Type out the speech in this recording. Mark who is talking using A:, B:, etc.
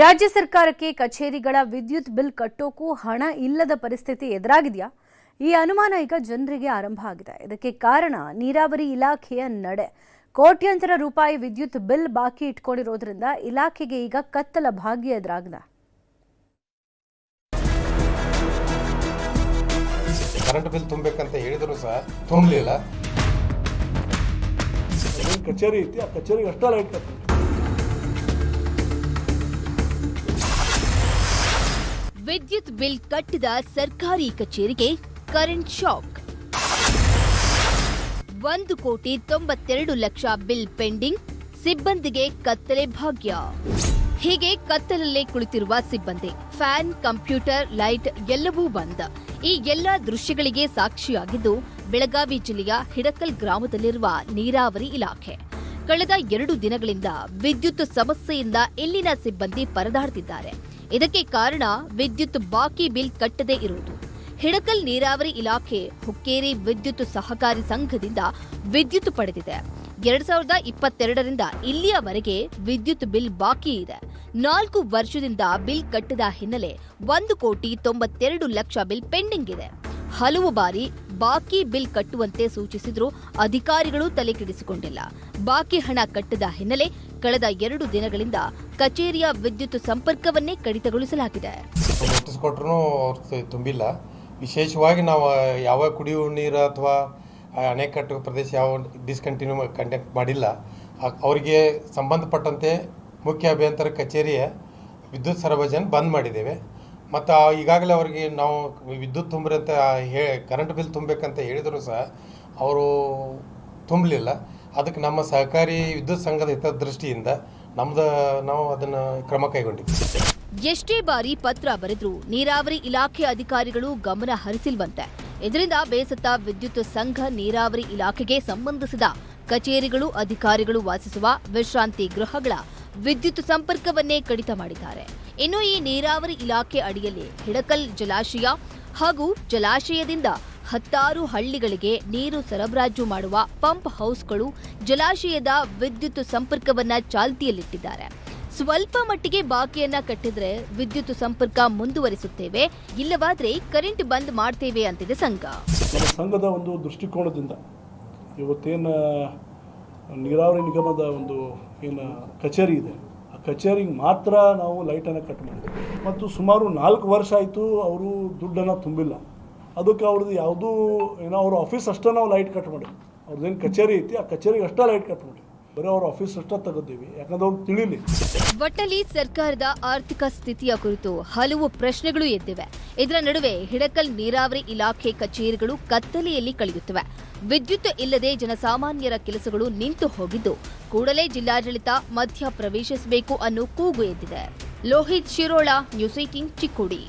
A: ರಾಜ್ಯ ಸರ್ಕಾರಕ್ಕೆ ಕಚೇರಿಗಳ ವಿದ್ಯುತ್ ಬಿಲ್ ಕಟ್ಟೋಕು ಹಣ ಇಲ್ಲದ ಪರಿಸ್ಥಿತಿ ಎದುರಾಗಿದೆಯಾ? ಈ ಅನುಮಾನ ಈಗ ಜನರಿಗೆ ಆರಂಭ ಆಗಿದೆ. ಇದಕ್ಕೆ ಕಾರಣ ನೀರಾವರಿ ಇಲಾಖೆಯ ನಡೆ. ಕೋಟ್ಯಾಂತರ ರೂಪಾಯಿ ವಿದ್ಯುತ್ ಬಿಲ್ ಬಾಕಿ ಇಟ್ಕೊಂಡಿರೋದ್ರಿಂದ ಇಲಾಖೆಗೆ ಈಗ ಕತ್ತಲ ಭಾಗ್ಯ ಎದುರಾಗಿದೆ.
B: ಕರೆಂಟ್ ಬಿಲ್ ತುಂಬಬೇಕಂತ ಹೇಳಿದ್ರು ಸಹ ತುಂಬಲಿಲ್ಲ.
C: ಕಚೇರಿ ಐತಿ, ಆ ಕಚೇರಿಗೆ ಅಷ್ಟೇ ಲೈಟ್ ಕಟ್ತಾರೆ.
D: ವಿದ್ಯುತ್ ಬಿಲ್ ಕಟ್ಟಿದ ಸರ್ಕಾರಿ ಕಚೇರಿಗೆ ಕರೆಂಟ್ ಶಾಕ್. 1,92,00,000 ಬಿಲ್ ಪೆಂಡಿಂಗ್, ಸಿಬ್ಬಂದಿಗೆ ಕತ್ತಲೆ ಭಾಗ್ಯ. ಹೀಗೆ ಕತ್ತಲಲ್ಲೇ ಕುಳಿತಿರುವ ಸಿಬ್ಬಂದಿ, ಫ್ಯಾನ್, ಕಂಪ್ಯೂಟರ್, ಲೈಟ್ ಎಲ್ಲವೂ ಬಂದ್. ಈ ಎಲ್ಲ ದೃಶ್ಯಗಳಿಗೆ ಸಾಕ್ಷಿಯಾಗಿದ್ದು ಬೆಳಗಾವಿ ಜಿಲ್ಲೆಯ ಹಿಡಕಲ್ ಗ್ರಾಮದಲ್ಲಿರುವ ನೀರಾವರಿ ಇಲಾಖೆ. ಕಳೆದ 2 ದಿನಗಳಿಂದ ವಿದ್ಯುತ್ ಸಮಸ್ಯೆಯಿಂದ ಇಲ್ಲಿನ ಸಿಬ್ಬಂದಿ ಪರದಾಡುತ್ತಿದ್ದಾರೆ. ಇದಕ್ಕೆ ಕಾರಣ ವಿದ್ಯುತ್ ಬಾಕಿ ಬಿಲ್ ಕಟ್ಟದೇ ಇರುವುದು. ಹಿಡಕಲ್ ನೀರಾವರಿ ಇಲಾಖೆ ಹುಕ್ಕೇರಿ ವಿದ್ಯುತ್ ಸಹಕಾರಿ ಸಂಘದಿಂದ ವಿದ್ಯುತ್ ಪಡೆದಿದೆ. 2022ರಿಂದ ಇಲ್ಲಿಯವರೆಗೆ ವಿದ್ಯುತ್ ಬಿಲ್ ಬಾಕಿ ಇದೆ. 4 ವರ್ಷದಿಂದ ಬಿಲ್ ಕಟ್ಟದ ಹಿನ್ನೆಲೆ 1,92,00,000 ಬಿಲ್ ಪೆಂಡಿಂಗ್ ಇದೆ. ಹಲವು ಬಾರಿ ಬಾಕಿ ಬಿಲ್ ಕಟ್ಟುವಂತೆ ಸೂಚಿಸಿದ್ರೂ ಅಧಿಕಾರಿಗಳು ತಲೆಕೆಡಿಸಿಕೊಂಡಿಲ್ಲ. ಬಾಕಿ ಹಣ ಕಟ್ಟದ ಹಿನ್ನೆಲೆ ಕಳೆದ 2 ದಿನಗಳಿಂದ ಕಚೇರಿಯ ವಿದ್ಯುತ್ ಸಂಪರ್ಕವನ್ನೇ ಕಡಿತಗೊಳಿಸಲಾಗಿದೆ.
B: ನೋಟಿಸ್ ಕೊಟ್ಟರು ತುಂಬಿಲ್ಲ. ವಿಶೇಷವಾಗಿ ನಾವು ಯಾವ ಕುಡಿಯುವ ನೀರು ಅಥವಾ ಅಣೆಕಟ್ಟು ಪ್ರದೇಶ ಯಾವ ಡಿಸ್ಕಂಟಿನ್ಯೂ ಕಂಡಕ್ಟ್ ಮಾಡಿಲ್ಲ. ಅವರಿಗೆ ಸಂಬಂಧಪಟ್ಟಂತೆ ಮುಖ್ಯ ಅಭಿಯಂತರ ಕಚೇರಿಯ ವಿದ್ಯುತ್ ಸರಬರಾಜನ್ನು ಬಂದ್ ಮಾಡಿದ್ದೇವೆ. ಮತ್ತು ಈಗಾಗಲೇ ಅವರಿಗೆ ನಾವು ವಿದ್ಯುತ್ ತುಂಬ್ರಿ ಅಂತ ಕರೆಂಟ್ ಬಿಲ್ ತುಂಬಬೇಕಂತ ಹೇಳಿದ್ರು ಸಹ ಅವರು ತುಂಬಲಿಲ್ಲ. ಅದಕ್ಕೆ ನಮ್ಮ ಸಹಕಾರಿ ವಿದ್ಯುತ್ ಸಂಘದ ಹಿತದೃಷ್ಟಿಯಿಂದ ನಾವು ಅದನ್ನು ಕ್ರಮ ಕೈಗೊಂಡಿದ್ದೀವಿ.
D: ಎಷ್ಟೇ ಬಾರಿ ಪತ್ರ ಬರೆದ್ರೂ ನೀರಾವರಿ ಇಲಾಖೆ ಅಧಿಕಾರಿಗಳು ಗಮನ ಹರಿಸಿಲ್ವಂತೆ. ಇದರಿಂದ ಬೇಸತ್ತ ವಿದ್ಯುತ್ ಸಂಘ ನೀರಾವರಿ ಇಲಾಖೆಗೆ ಸಂಬಂಧಿಸಿದ ಕಚೇರಿಗಳು, ಅಧಿಕಾರಿಗಳು ವಾಸಿಸುವ ವಿಶ್ರಾಂತಿ ಗೃಹಗಳ ವಿದ್ಯುತ್ ಸಂಪರ್ಕವನ್ನೇ ಕಡಿತ ಮಾಡಿದ್ದಾರೆ. ಇನ್ನು ಈ ನೀರಾವರಿ ಇಲಾಖೆ ಅಡಿಯಲ್ಲಿ ಹಿಡಕಲ್ ಜಲಾಶಯ ಹಾಗೂ ಜಲಾಶಯದಿಂದ 10 ಹಳ್ಳಿಗಳಿಗೆ ನೀರು ಸರಬರಾಜು ಮಾಡುವ ಪಂಪ್ ಹೌಸ್ಗಳು ಜಲಾಶಯದ ವಿದ್ಯುತ್ ಸಂಪರ್ಕವನ್ನ ಚಾಲ್ತಿಯಲ್ಲಿಟ್ಟಿದ್ದಾರೆ. ಸ್ವಲ್ಪ ಮಟ್ಟಿಗೆ ಬಾಕಿಯನ್ನ ಕಟ್ಟಿದ್ರೆ ವಿದ್ಯುತ್ ಸಂಪರ್ಕ ಮುಂದುವರಿಸುತ್ತೇವೆ, ಇಲ್ಲವಾದ್ರೆ ಕರೆಂಟ್ ಬಂದ್ ಮಾಡ್ತೇವೆ ಅಂತಿದೆ ಸಂಘ.
C: ನಮ್ಮ ಸಂಘದ ಒಂದು ದೃಷ್ಟಿಕೋನದಿಂದ ಇವತ್ತೇನು ನೀರಾವರಿ ನಿಗಮದ ಒಂದು ಏನು ಕಚೇರಿ ಇದೆ, ಆ ಕಚೇರಿಗೆ ಮಾತ್ರ ನಾವು ಲೈಟನ್ನು ಕಟ್ ಮಾಡಿದ್ವಿ. ಮತ್ತು ಸುಮಾರು 4 ವರ್ಷ ಆಯಿತು ಅವರು ದುಡ್ಡನ್ನು ತುಂಬಿಲ್ಲ. ಅದಕ್ಕೆ ಅವ್ರದ್ದು ಯಾವುದೂ ಏನೋ ಅವ್ರ ಆಫೀಸ್ ಅಷ್ಟೇ ನಾವು ಲೈಟ್ ಕಟ್ ಮಾಡಿದ್ವಿ. ಅವ್ರದ್ದೇನು ಕಚೇರಿ ಐತಿ, ಆ ಕಚೇರಿಗೆ ಅಷ್ಟೇ ಲೈಟ್ ಕಟ್ ಮಾಡಿದ್ವಿ. ಬರೀ ಅವ್ರ ಆಫೀಸ್ ಅಷ್ಟೇ ತೆಗೆದಿವಿ, ಯಾಕಂದ್ರೆ ಅವ್ರು ತಿಳಿಲಿ.
D: ಒಟ್ಟಲ್ಲಿ ಸರ್ಕಾರದ ಆರ್ಥಿಕ ಸ್ಥಿತಿಯ ಕುರಿತು ಹಲವು ಪ್ರಶ್ನೆಗಳು ಎದ್ದಿವೆ. ಇದರ ನಡುವೆ ಹಿಡಕಲ್ ನೀರಾವರಿ ಇಲಾಖೆ ಕಚೇರಿಗಳು ಕತ್ತಲೆಯಲ್ಲಿ ಕಳೆಯುತ್ತಿವೆ. ವಿದ್ಯುತ್ ಇಲ್ಲದೆ ಜನಸಾಮಾನ್ಯರ ಕೆಲಸಗಳು ನಿಂತು ಹೋಗಿದ್ದು, ಕೂಡಲೇ ಜಿಲ್ಲಾಡಳಿತ ಮಧ್ಯ ಪ್ರವೇಶಿಸಬೇಕು ಅನ್ನೋ ಕೂಗು ಎದ್ದಿದೆ. ಲೋಹಿತ್ ಶಿರೋಳ, ನ್ಯೂಸ್ 18 ಚಿಕ್ಕೋಡಿ.